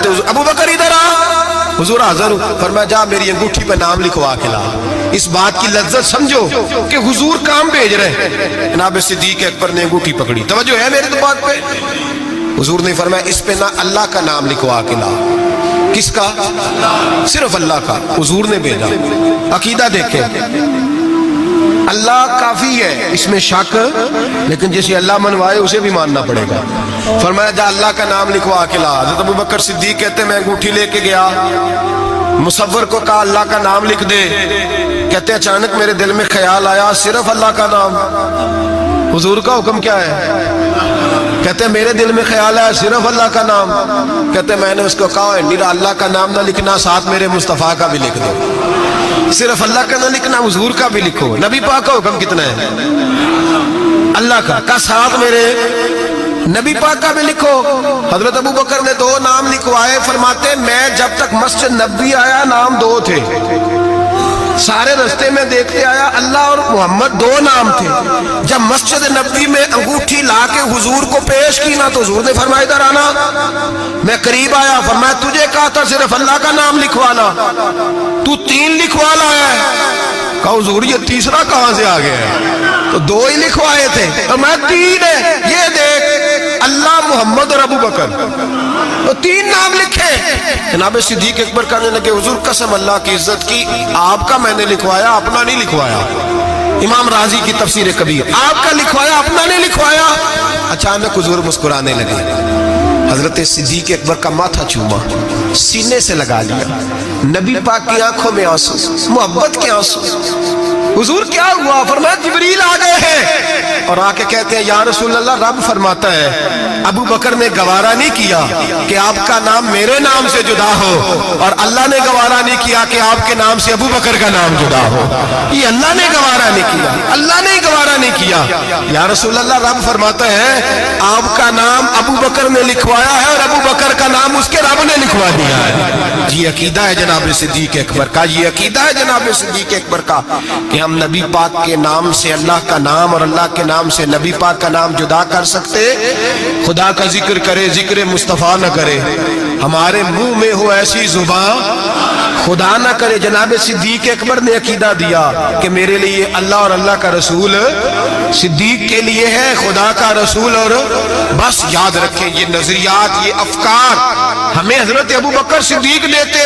ابو بکر ادھر آ، حضور حاضر ہوں، فرمایا جا میری انگوٹھی پہ نام لکھوا کے لا۔ اس بات کی لذت سمجھو کہ حضور کام بھیج رہے ہیں۔ جناب صدیق اکبر نے انگوٹھی پکڑی، توجہ ہے میرے تو بات پہ؟ حضور نے فرمایا اس پہ نہ اللہ کا نام لکھوا کے لا۔ کس کا؟ صرف اللہ کا۔ حضور نے بھیجا۔ عقیدہ دیکھیں، اللہ کافی ہے، اس میں شک، لیکن جسے اللہ منوائے اسے بھی ماننا پڑے گا۔ فرمایا جا اللہ کا نام لکھوا کے لا۔ حضرت ابو بکر صدیق کہتے ہیں میں انگوٹھی لے کے گیا، مصور کو کہا اللہ کا نام لکھ دے، کہتے ہیں اچانک میرے دل میں خیال آیا صرف اللہ کا نام۔ حضور کا حکم کیا ہے؟ کہتے ہیں میرے دل میں خیال آیا صرف اللہ کا نام۔ کہتے ہیں میں نے اس کو کہا میرا اللہ کا نام نہ لکھنا، ساتھ میرے مصطفیٰ کا بھی لکھ دو۔ صرف اللہ کا نہ لکھنا، حضور کا بھی لکھو۔ نبی پاک کا حکم کتنا ہے؟ اللہ کا ساتھ میرے نبی پاک کا بھی لکھو۔ حضرت ابو بکر نے 2 نام لکھوائے، فرماتے میں جب تک مسجد نبوی آیا نام 2 تھے، سارے رستے میں دیکھتے آیا اللہ اور محمد 2 نام تھے۔ جب مسجد نبوی میں انگوٹھی لا کے حضور کو پیش کی نا تو حضور نے فرمایا ادھر آنا۔ میں قریب آیا، فرمایا تجھے کہا تھا صرف اللہ کا نام لکھوانا، تو 3 لکھوا لایا ہے۔ کہا حضور یہ تیسرا کہاں سے آ گیا ہے؟ تو 2 ہی لکھوائے تھے، میں 3 ہے۔ یہ دیکھ اللہ، محمد اور ابو بکر، تو 3 نام لکھے۔ جناب صدیق اکبر کہنے لگے حضور قسم اللہ کی عزت کی، آپ کا میں نے لکھوایا، اپنا نہیں لکھوایا۔ امام رازی کی تفسیر کبیر، آپ کا لکھوایا، اپنا نہیں لکھوایا۔ اچانک حضور مسکرانے لگے، حضرت صدیق اکبر کا ماتھا چوما، سینے سے لگا لیا، نبی پاک کی آنکھوں میں آنسو، محبت کے آنسو۔ حضور کیا ہوا؟ فرمایا جبریل آ گئے ہیں اور آ کے کہتے ہیں یا رسول اللہ رب فرماتا ہے ابو بکر نے گوارا نہیں کیا کہ آپ کا نام میرے نام سے جدا ہو، اور اللہ نے گوارا نہیں کیا کہ آپ کے نام سے ابو بکر کا نام جدا ہو۔ یہ اللہ نے گوارا نہیں کیا، اللہ نے گوارا نہیں کیا۔ یا رسول اللہ رب فرماتا ہے آپ کا نام ابو بکر نے لکھوایا ہے اور ابو بکر کا نام اس کے رب نے لکھوا دیا ہے۔ یہ عقیدہ ہے جناب صدیق اکبر کا، یہ عقیدہ ہے جناب صدیق اکبر کا کہ ہم نبی پاک کے نام سے اللہ کا نام اور اللہ کے نام سے نبی پاک کا نام جدا کر سکتے؟ خدا کا ذکر کرے، ذکر مصطفیٰ نہ کرے، ہمارے منہ میں ہو ایسی زبان خدا نہ کرے۔ جناب صدیق اکبر نے عقیدہ دیا کہ میرے لیے اللہ اور اللہ کا رسول، صدیق کے لیے ہے خدا کا رسول۔ اور بس یاد رکھیں یہ نظریات، یہ افکار ہمیں حضرت ابو بکر صدیق دیتے